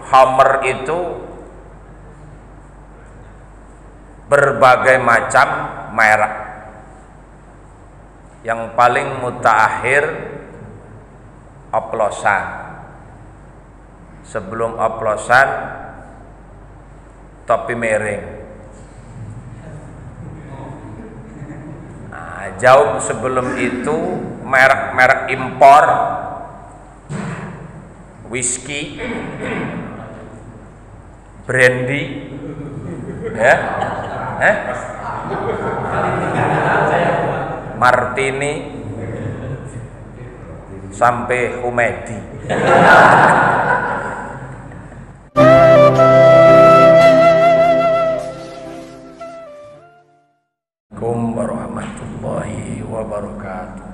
Khamr itu berbagai macam merek. Yang paling mutaakhir oplosan. Sebelum oplosan topi miring. Nah, jauh sebelum itu merek-merek impor, whisky, brandy, ya, martini, sampai humedi. Assalamualaikum warahmatullahi wabarakatuh.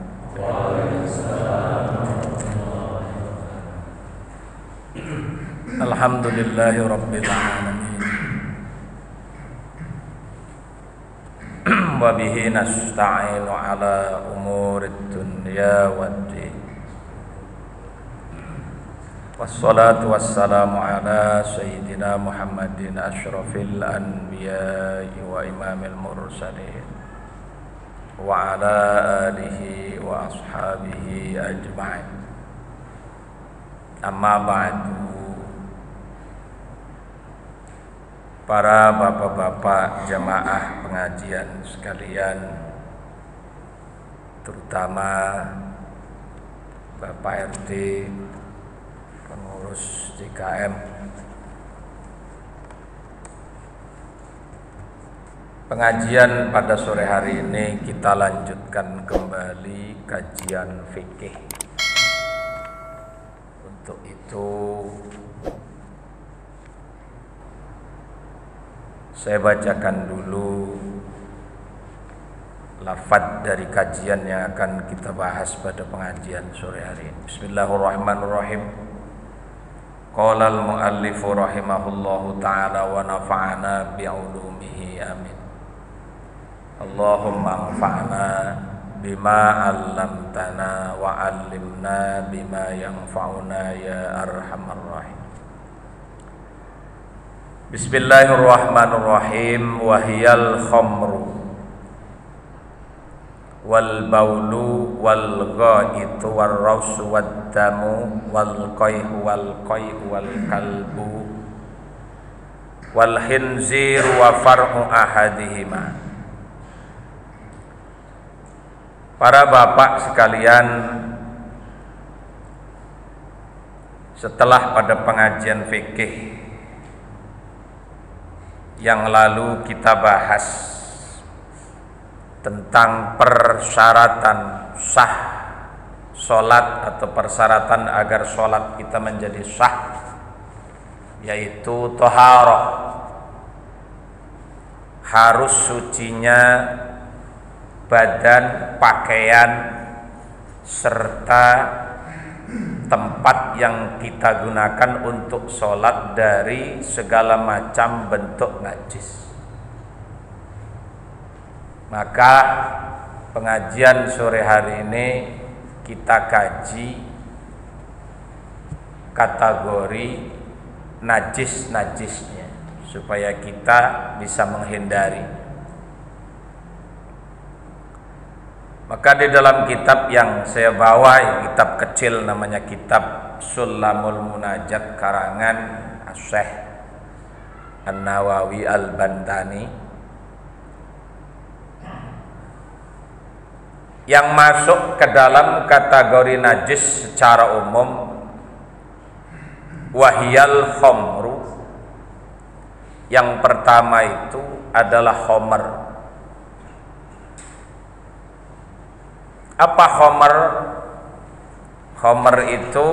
Alhamdulillahi rabbil alamin. Wa bihi nasta'inu ala umurid dunya waddin. Wassalatu wassalamu ala sayyidina Muhammadin asyrafil anbiya'i wa imamil mursalin wa ala alihi wa ashabihi ajma'in. Amma ba'du. Para bapak-bapak jamaah pengajian sekalian, terutama Bapak RT, pengurus JKM, pengajian pada sore hari ini kita lanjutkan kembali kajian fikih. Untuk itu saya bacakan dulu lafadz dari kajian yang akan kita bahas pada pengajian sore hari ini. Bismillahirrahmanirrahim. Qala al-muallifu rahimahullahu ta'ala wa nafa'ana bi'ulumihi amin. Allahumma anfa'na bima 'allamtana wa 'allimna bima yanfa'una ya arhamar rahim. Bismillahirrahmanirrahim. Wahiyal khamru wal baulu wal ghaitu war rausu wad damu wal qayhu wal kalbu wal khinzir wa far'u ahadihima. Para bapak sekalian, setelah pada pengajian fikih yang lalu kita bahas tentang persyaratan sah solat atau persyaratan agar solat kita menjadi sah, yaitu toharoh, harus sucinya badan, pakaian, serta tempat yang kita gunakan untuk sholat dari segala macam bentuk najis. Maka pengajian sore hari ini kita kaji kategori najis-najisnya supaya kita bisa menghindari. Maka di dalam kitab yang saya bawa, kitab kecil namanya kitab Sulamul Munajat karangan Syekh An-Nawawi Al-Bantani, yang masuk ke dalam kategori najis secara umum, wahiyal khamru. Yang pertama itu adalah khamr. Apa khamr? Khamr itu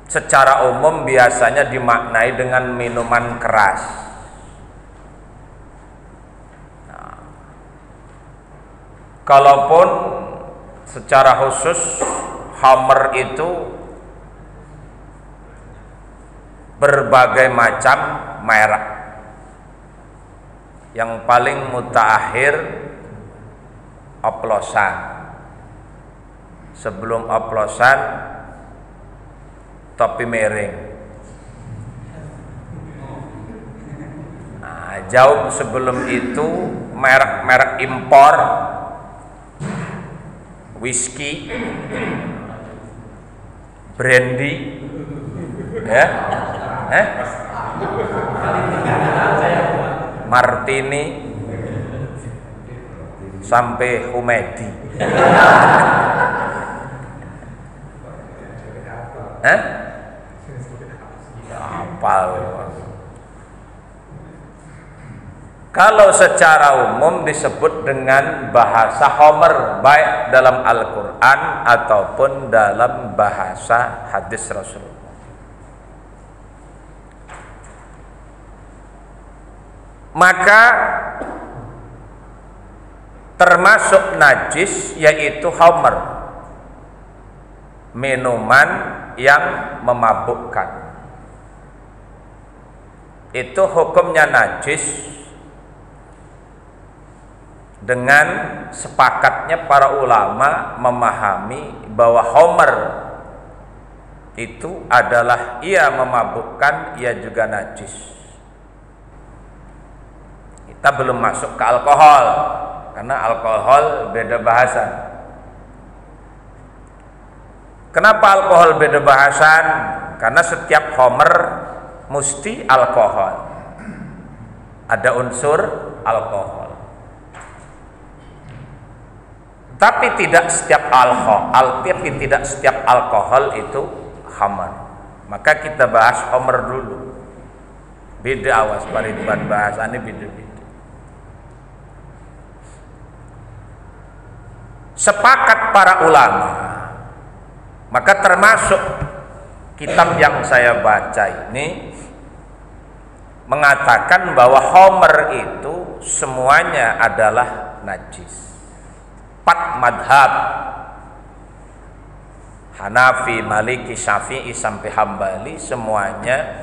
secara umum biasanya dimaknai dengan minuman keras. Nah, kalaupun secara khusus khamr itu berbagai macam merek. Yang paling mutaakhir oplosan. sebelum oplosan topi miring. Nah, jauh sebelum itu merek-merek impor whisky, brandy, ya, martini, sampai humedi. Apal. Kalau secara umum disebut dengan bahasa Homer, baik dalam Al-Quran ataupun dalam bahasa hadis Rasulullah. Maka termasuk najis yaitu Homer, minuman yang memabukkan. Itu hukumnya najis dengan sepakatnya para ulama memahami bahwa Homer itu adalah ia memabukkan, ia juga najis. Kita belum masuk ke alkohol, karena alkohol beda bahasan. Kenapa alkohol beda bahasan? Karena setiap Homer mesti alkohol, ada unsur alkohol. Tapi tidak setiap tidak setiap alkohol itu khamar. Maka kita bahas Homer dulu. Beda awas pariban bahasannya beda-beda. Sepakat para ulama. Maka termasuk kitab yang saya baca ini mengatakan bahwa Homer itu semuanya adalah najis. 4 madhab, Hanafi, Maliki, Syafi'i sampai Hambali, semuanya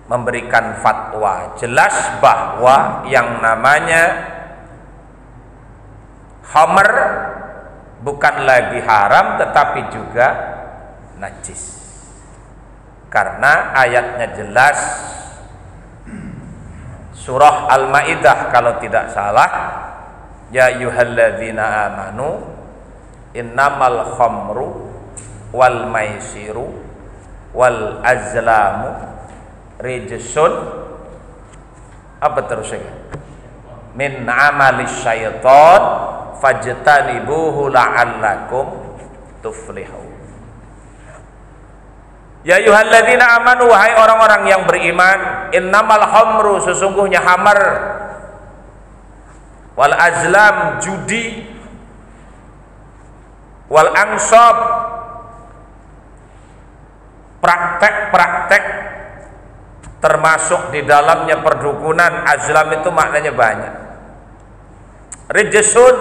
memberikan fatwa jelas bahwa yang namanya Homer bukan lagi haram tetapi juga najis. Karena ayatnya jelas, surah Al-Maidah kalau tidak salah, ya ayyuhalladzina amanu innamal khamru wal maisiru wal azlamu rijsun, apa terusnya, min amalis syaitan fajtanibuhu la'allakum tuflihun. Ya ayyuhalladzina amanu, wahai orang-orang yang beriman, innamal khamru, sesungguhnya hamar, wal azlam, judi, wal ansab, praktek-praktek termasuk di dalamnya perdukunan. Azlam itu maknanya banyak. Rijsun,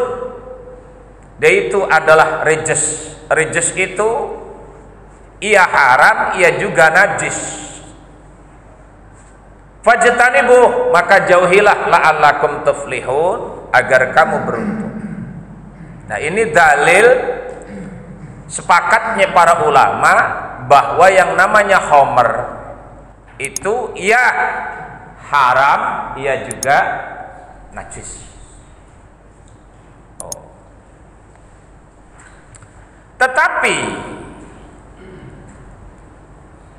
dia itu adalah rijs. Rijs itu ia haram, ia juga najis. Fajtanibuh, maka jauhilah, la'allakum tuflihun, agar kamu beruntung. Nah, ini dalil sepakatnya para ulama bahwa yang namanya Homer itu ia haram, ia juga najis. Tetapi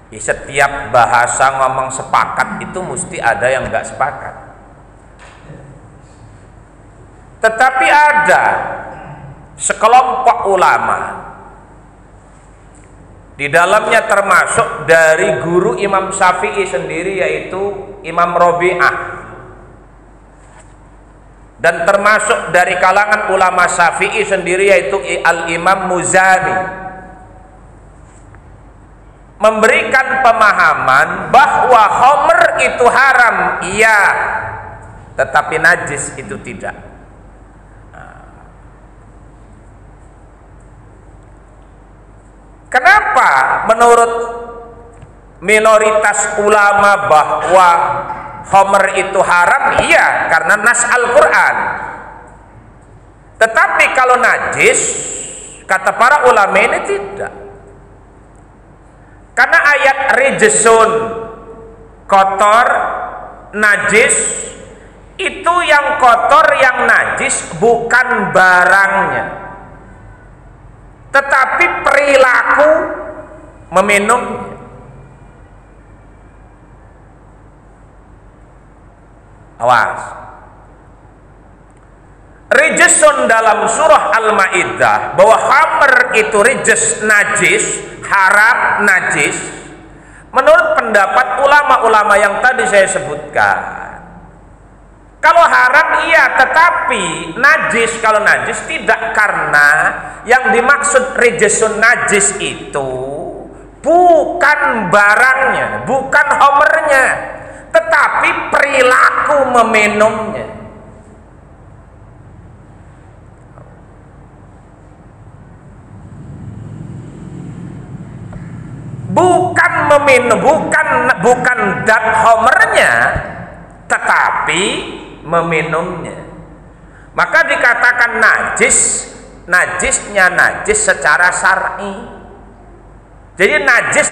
di setiap bahasa ngomong sepakat itu mesti ada yang enggak sepakat. Tetapi ada sekelompok ulama, di dalamnya termasuk dari guru Imam Syafi'i sendiri, yaitu Imam Rabi'ah, dan termasuk dari kalangan ulama Syafi'i sendiri, yaitu Al-Imam Muzani, memberikan pemahaman bahwa Homer itu haram, iya, tetapi najis itu tidak. Kenapa menurut minoritas ulama bahwa Homer itu haram? Iya, karena nas Al-Quran. Tetapi kalau najis, Kata para ulama ini tidak. Karena ayat rijsun, kotor, najis, itu yang kotor, yang najis bukan barangnya, tetapi perilaku meminumnya. Awas. Rijsun dalam surah Al-Maidah bahwa khamr itu rijs, najis, haram, najis. Menurut pendapat ulama-ulama yang tadi saya sebutkan, kalau haram iya, tetapi najis, kalau najis tidak, karena yang dimaksud rijsun najis itu bukan barangnya, bukan khamrnya, tetapi perilaku meminumnya. Bukan meminum, bukan dat khamrnya, tetapi meminumnya. Maka dikatakan najis, najisnya najis secara syar'i. Jadi najis